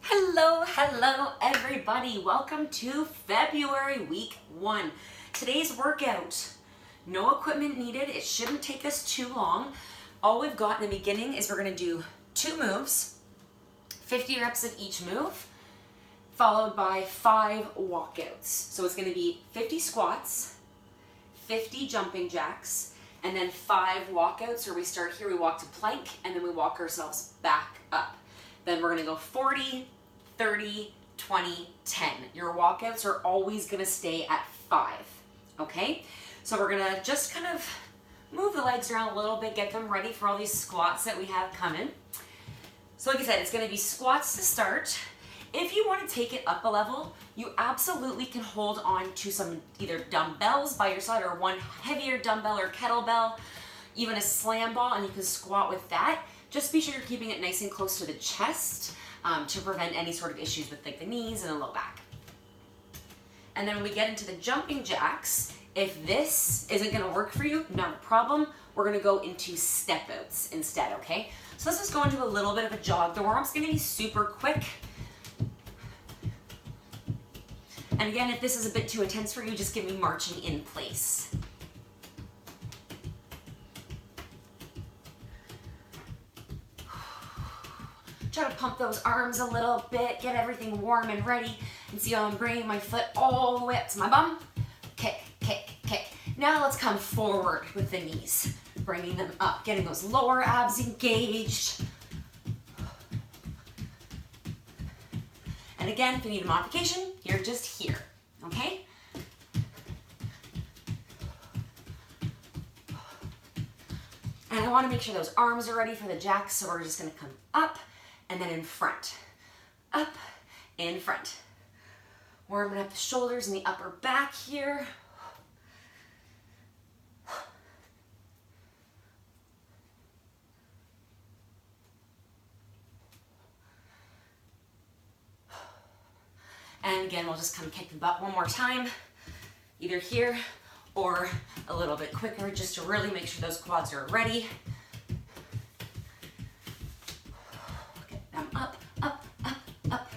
Hello everybody. Welcome to February week 1. Today's workout, no equipment needed. It shouldn't take us too long. All we've got in the beginning is we're going to do 2 moves, 50 reps of each move, followed by 5 walkouts. So it's going to be 50 squats, 50 jumping jacks, and then 5 walkouts where we start here, we walk to plank, and then we walk ourselves back up. Then we're going to go 40, 30, 20, 10. Your walkouts are always going to stay at 5, okay? So we're going to just kind of move the legs around a little bit, get them ready for all these squats that we have coming. So like I said, it's going to be squats to start. If you want to take it up a level, you absolutely can hold on to some either dumbbells by your side or one heavier dumbbell or kettlebell, even a slam ball, and you can squat with that. Just be sure you're keeping it nice and close to the chest to prevent any sort of issues with like the knees and the low back. And then when we get into the jumping jacks, if this isn't going to work for you, not a problem. We're going to go into step outs instead, okay? So let's just go into a little bit of a jog. The warm-up's going to be super quick. And again, if this is a bit too intense for you, just give me marching in place. Try to pump those arms a little bit, get everything warm and ready, and see how I'm bringing my foot all the way up to my bum. Kick, kick, kick. Now let's come forward with the knees, bringing them up, getting those lower abs engaged. And again, if you need a modification, you're just here, okay? And I want to make sure those arms are ready for the jacks, so we're just going to come up and then in front. Up, in front. Warming up the shoulders and the upper back here. And again, we'll just come kick the butt one more time, either here or a little bit quicker, just to really make sure those quads are ready. Get them up, up, up, up.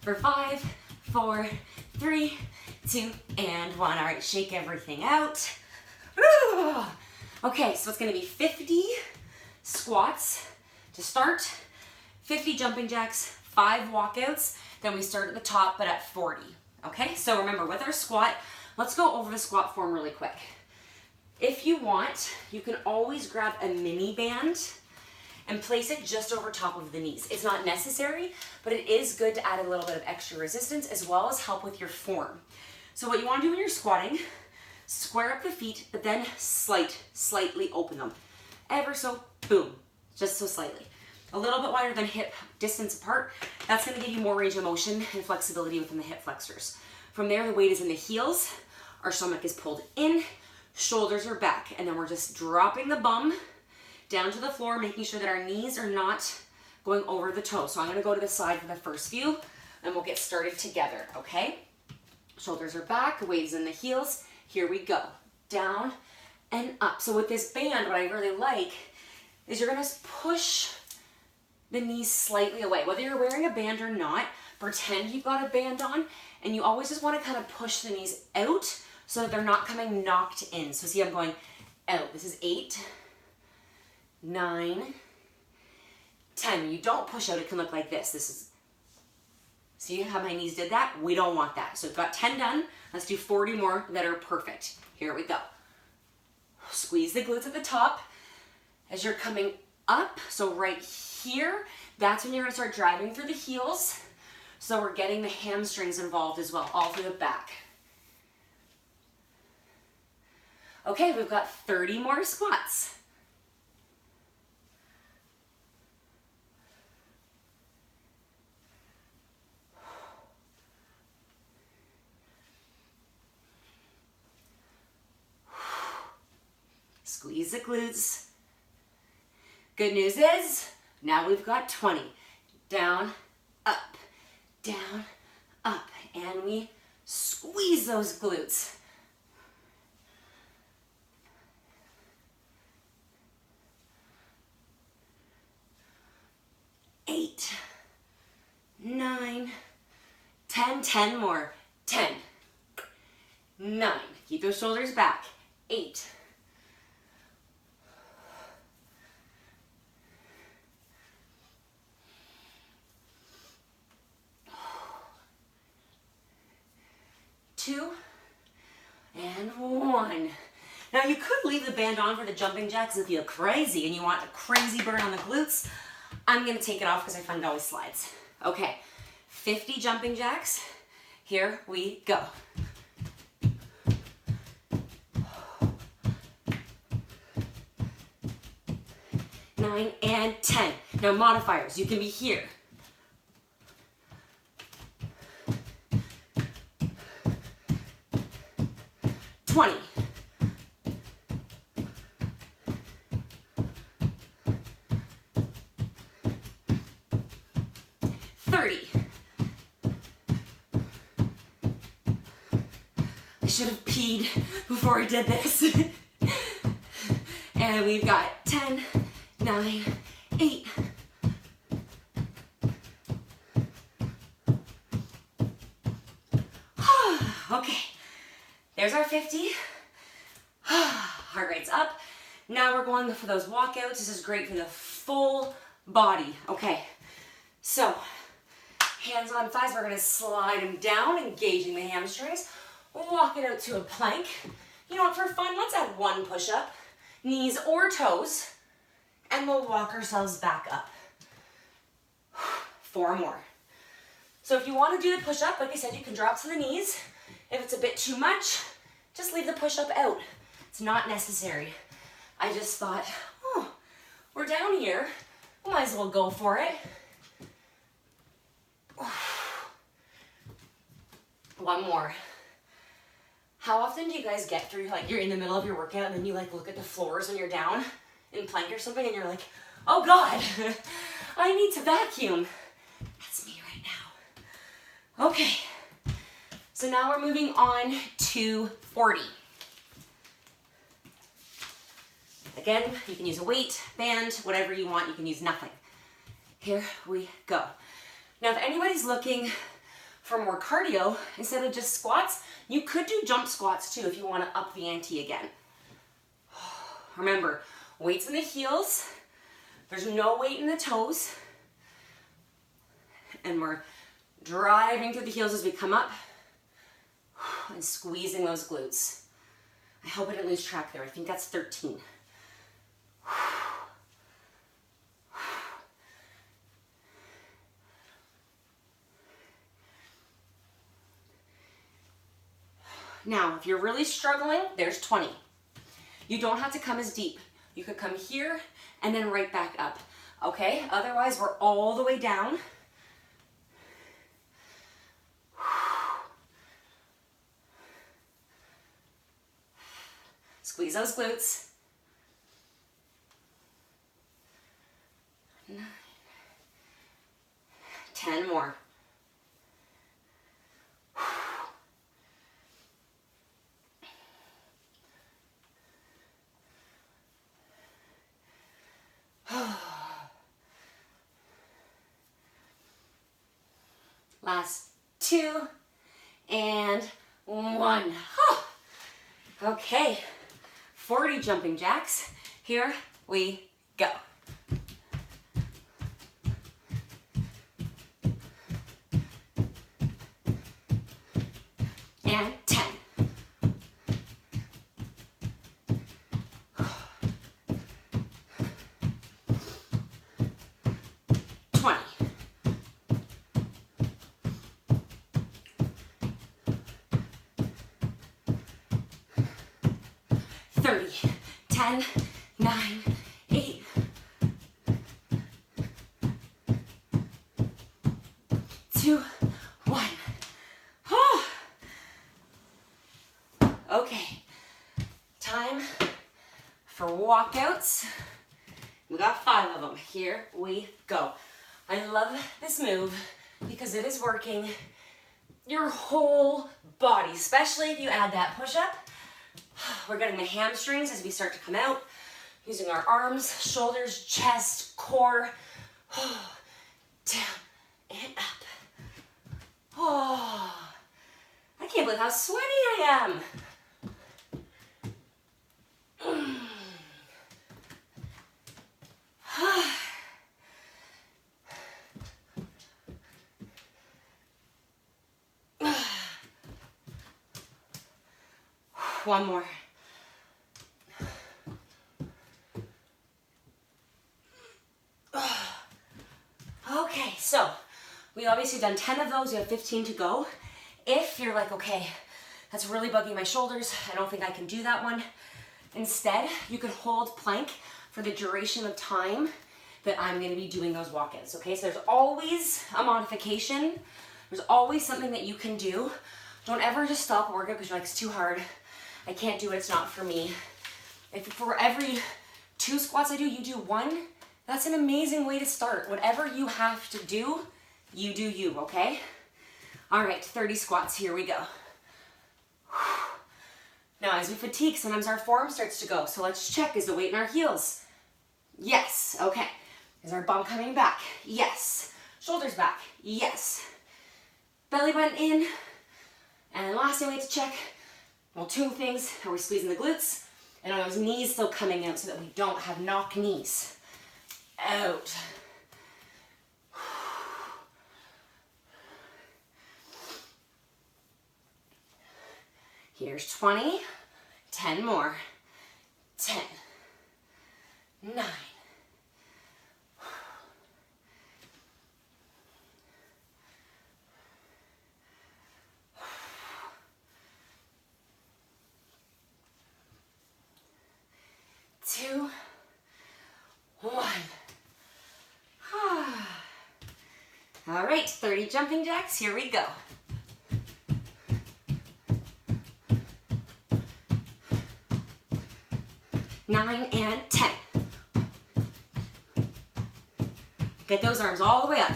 For 5, 4, 3, 2, and 1. All right, shake everything out. Woo! Okay, so it's gonna be 50 squats to start, 50 jumping jacks, 5 walkouts, then we start at the top but at 40. Okay, so remember with our squat, let's go over the squat form really quick. If you want, you can always grab a mini band and place it just over top of the knees. It's not necessary, but it is good to add a little bit of extra resistance as well as help with your form. So what you want to do when you're squatting, square up the feet, but then slightly open them. Ever so, boom, just so slightly. A little bit wider than hip distance apart. That's going to give you more range of motion and flexibility within the hip flexors. From there, the weight is in the heels. Our stomach is pulled in, shoulders are back, and then we're just dropping the bum down to the floor, making sure that our knees are not going over the toes. So I'm going to go to the side for the first few, and we'll get started together, okay? Shoulders are back, weight is in the heels. Here we go. Down and up. So with this band, what I really like is you're going to push the knees slightly away. Whether you're wearing a band or not, pretend you've got a band on, and you always just want to kind of push the knees out so that they're not coming knocked in. So see, I'm going out. This is 8, 9, 10. When you don't push out, it can look like this. This is, see how my knees did that? We don't want that. So we've got 10 done. Let's do 40 more that are perfect. Here we go. Squeeze the glutes at the top as you're coming up. So right here, that's when you're going to start driving through the heels. So we're getting the hamstrings involved as well, all through the back. Okay, we've got 30 more squats. Squeeze the glutes. Good news is, now we've got 20. Down, up, and we squeeze those glutes. and 10 more. 10, 9, keep those shoulders back. 8, 2, and 1. Now you could leave the band on for the jumping jacks if you're crazy and you want a crazy burn on the glutes. I'm gonna take it off because I find it always slides. Okay, 50 jumping jacks. Here we go. 9 and 10. Now modifiers, you can be here. 20. 30. I should have peed before I did this. And we've got 10, 9, 8. Okay, there's our 50. Heart rate's up. Now we're going for those walkouts. This is great for the full body. Okay, so hands on thighs. We're gonna slide them down, engaging the hamstrings. Walk it out to a plank. You know what, for fun, let's add one push-up, knees or toes, and we'll walk ourselves back up. 4 more. So if you want to do the push-up, like I said, you can drop to the knees. If it's a bit too much, just leave the push-up out. It's not necessary. I just thought, oh, we're down here. We might as well go for it. 1 more. How often do you guys get through, like, you're in the middle of your workout and then you like look at the floors when you're down in plank or something and you're like, oh God, I need to vacuum. That's me right now. Okay, so now we're moving on to 40. Again, you can use a weight, band, whatever you want. You can use nothing. Here we go. Now, if anybody's looking for more cardio, instead of just squats, you could do jump squats too if you want to up the ante again. Remember, weights in the heels. There's no weight in the toes. And we're driving through the heels as we come up and squeezing those glutes. I hope I didn't lose track there. I think that's 13. Now, if you're really struggling, there's 20. You don't have to come as deep. You could come here and then right back up, okay? Otherwise, we're all the way down. Squeeze those glutes. 9, 10 more. Last 2 and 1. Okay, 40 jumping jacks. Here we go. And 10. 20. 30, 10, 9, 8, 2, 1. Okay, time for walkouts. We got 5 of them. Here we go. I love this move because it is working your whole body, especially if you add that push-up. We're getting the hamstrings as we start to come out, using our arms, shoulders, chest, core, down and up. can't believe how sweaty I am. One more. Okay, so we obviously done 10 of those. You have 15 to go. If you're like, okay, that's really bugging my shoulders, I don't think I can do that one. Instead, you could hold plank for the duration of time that I'm gonna be doing those walk-ins, okay? So there's always a modification. There's always something that you can do. Don't ever just stop a workout because you're like, it's too hard. I can't do it, it's not for me. If for every 2 squats I do, you do 1, that's an amazing way to start. Whatever you have to do, you do you, okay? All right, 30 squats, here we go. Now, as we fatigue, sometimes our forearm starts to go. So let's check, is the weight in our heels? Yes, okay. Is our bum coming back? Yes. Shoulders back? Yes. Belly button in. And last thing we have to check, well, 2 things. Are we squeezing the glutes? And are those knees still coming out so that we don't have knock knees? Out. Here's 20, 10 more, 10, 9, 2, 1. All right, 30 jumping jacks, here we go. 9 and 10. Get those arms all the way up.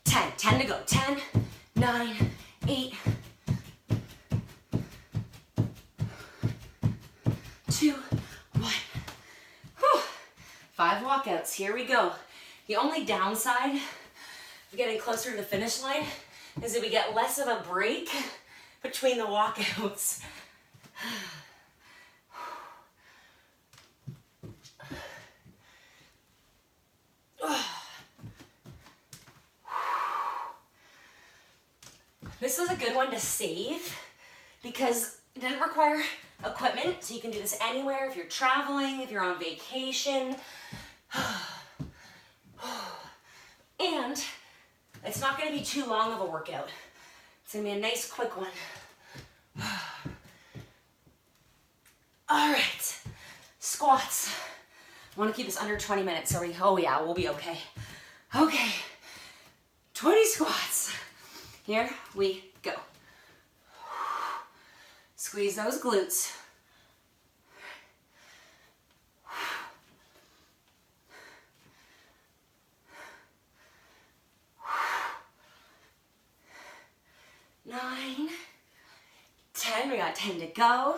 10, 10 to go. 10, 9, 8, 2, 1. Whew. 5 walkouts, here we go. The only downside of getting closer to the finish line is that we get less of a break between the walkouts. This was a good one to save because it didn't require equipment, so you can do this anywhere if you're traveling, if you're on vacation. And it's not going to be too long of a workout. It's going to be a nice quick one. All right, squats. I want to keep this under 20 minutes. Oh yeah, we'll be okay. Okay, 20 squats. Here we go. Squeeze those glutes. Nine, 10, we got 10 to go.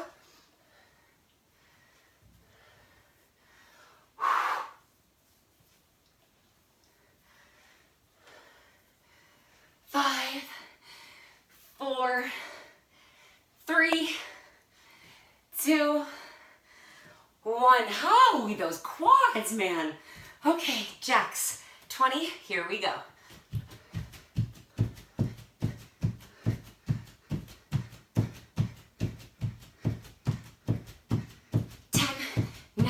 5, 4, 3, 2, 1. Oh, those quads, man. Okay, jacks. 20, here we go. 10, 9,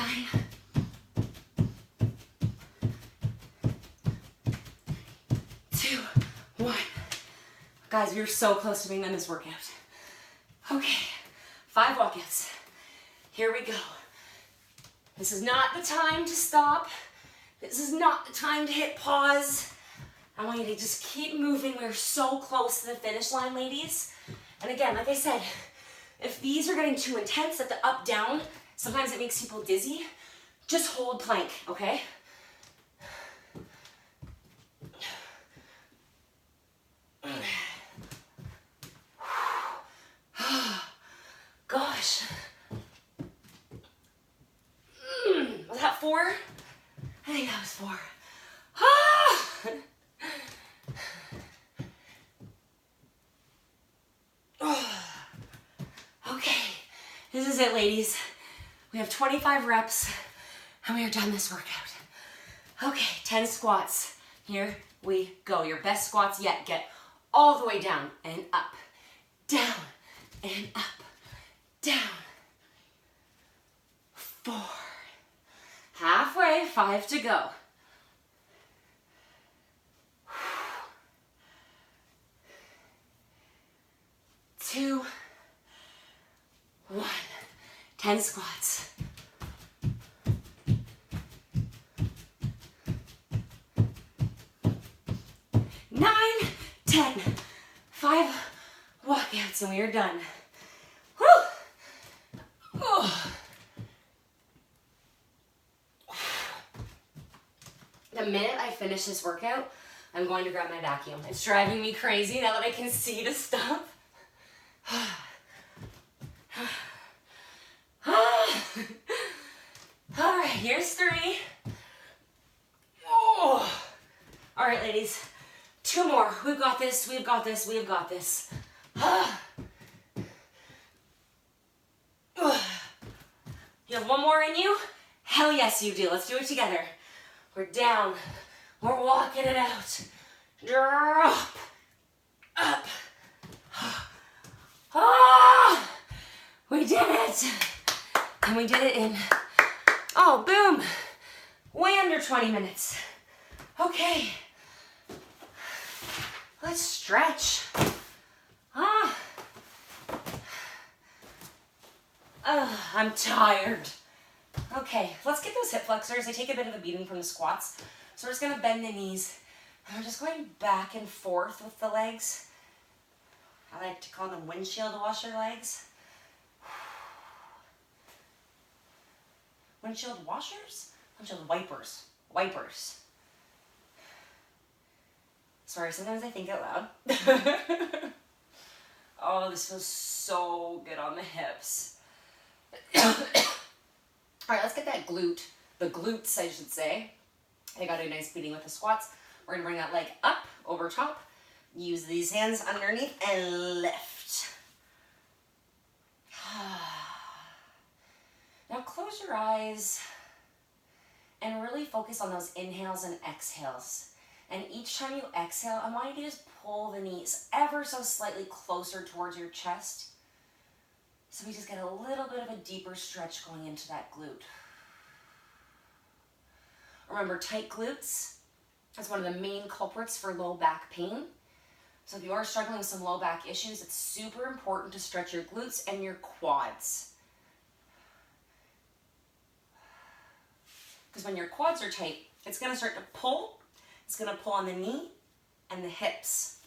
2, 1. Guys, we are so close to being done this workout. Okay, 5 walkouts. Here we go. This is not the time to stop. This is not the time to hit pause. I want you to just keep moving. We're so close to the finish line, ladies. And again, like I said, if these are getting too intense at the up, down, sometimes it makes people dizzy. Just hold plank, okay? Gosh. Was that 4? I think that was 4. Okay, this is it, ladies. We have 25 reps and we are done this workout. Okay, 10 squats. Here we go. Your best squats yet. Get all the way down and up, down and up, down. 4. Halfway, 5 to go. 2, 1. 10 squats. 9, 10. 5 walkouts and we are done. Whew. Oh. The minute I finish this workout, I'm going to grab my vacuum. It's driving me crazy now that I can see to stop. All right, here's 3. Oh. All right, ladies, 2 more. We've got this, we've got this, we've got this. You have 1 more in you? Hell yes you do. Let's do it together. We're down. We're walking it out. Drop. Up. Ah! We did it. And we did it in, oh, boom. Way under 20 minutes. Okay. Let's stretch. I'm tired. Okay, let's get those hip flexors. They take a bit of a beating from the squats. So we're just gonna bend the knees. And we're just going back and forth with the legs. I like to call them windshield washer legs. Windshield washers? Windshield wipers. Wipers. Sorry, sometimes I think out loud. Oh, this feels so good on the hips. All right, let's get that glute, the glutes, I should say. I got a nice beating with the squats. We're gonna bring that leg up, over top. Use these hands underneath and lift. Now close your eyes and really focus on those inhales and exhales. And each time you exhale, I want you to just pull the knees ever so slightly closer towards your chest. So we just get a little bit of a deeper stretch going into that glute. Remember, tight glutes is one of the main culprits for low back pain. So if you are struggling with some low back issues, it's super important to stretch your glutes and your quads. Because when your quads are tight, it's going to start to pull. It's going to pull on the knee and the hips.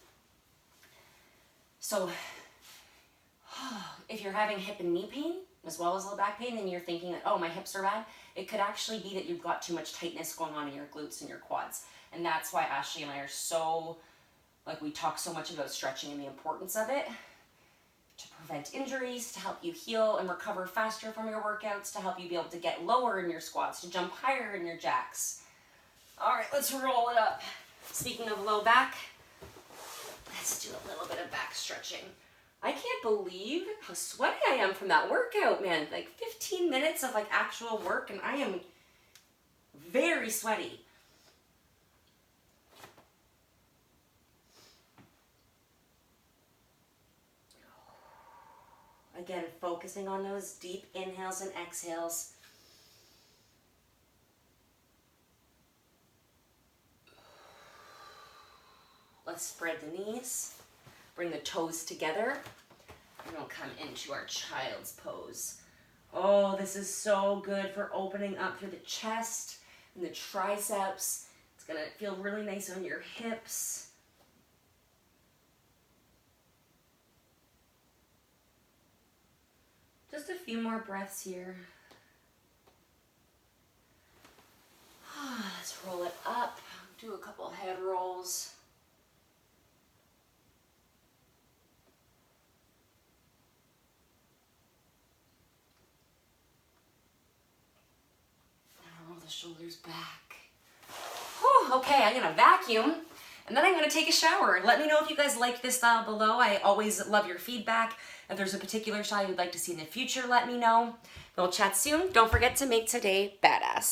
So if you're having hip and knee pain, as well as low back pain, and you're thinking that, oh, my hips are bad, it could actually be that you've got too much tightness going on in your glutes and your quads. And that's why Ashley and I are so, we talk so much about stretching and the importance of it to prevent injuries, to help you heal and recover faster from your workouts, to help you be able to get lower in your squats, to jump higher in your jacks. All right, let's roll it up. Speaking of low back, let's do a little bit of back stretching. I can't believe how sweaty I am from that workout, man. 15 minutes of actual work and I am very sweaty. Again, focusing on those deep inhales and exhales. Let's spread the knees. Bring the toes together. And we'll come into our child's pose. Oh, this is so good for opening up through the chest and the triceps. It's gonna feel really nice on your hips. Just a few more breaths here. Let's roll it up. Do a couple head rolls. Shoulders back. Whew, okay, I'm gonna vacuum And then I'm gonna take a shower. Let me know if you guys like this style below. I always love your feedback. If there's a particular style you'd like to see in the future, let me know. We'll chat soon. Don't forget to make today badass.